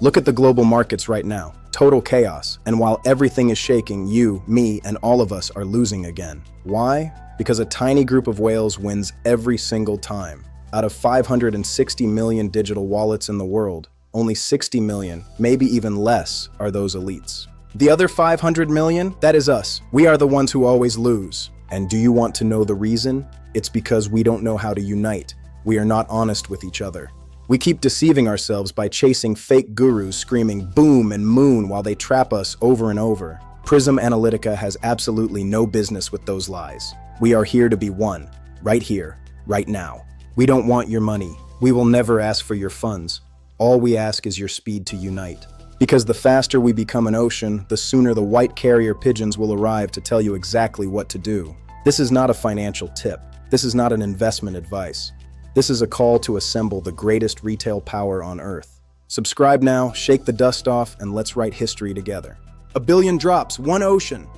Look at the global markets right now. Total chaos. And while everything is shaking, you, me, and all of us are losing again. Why? Because a tiny group of whales wins every single time. Out of 560 million digital wallets in the world, only 60 million, maybe even less, are those elites. The other 500 million, that is us. We are the ones who always lose. And do you want to know the reason? It's because we don't know how to unite. We are not honest with each other. We keep deceiving ourselves by chasing fake gurus screaming boom and moon while they trap us over and over. Prism Analytica has absolutely no business with those lies. We are here to be one, right here, right now. We don't want your money. We will never ask for your funds. All we ask is your speed to unite. Because the faster we become an ocean, the sooner the White Carrier Pigeons will arrive to tell you exactly what to do. This is not a financial tip. This is not an investment advice. This is a call to assemble the greatest retail power on Earth. Subscribe now, shake the dust off, and let's write history together. 1 billion drops, one ocean.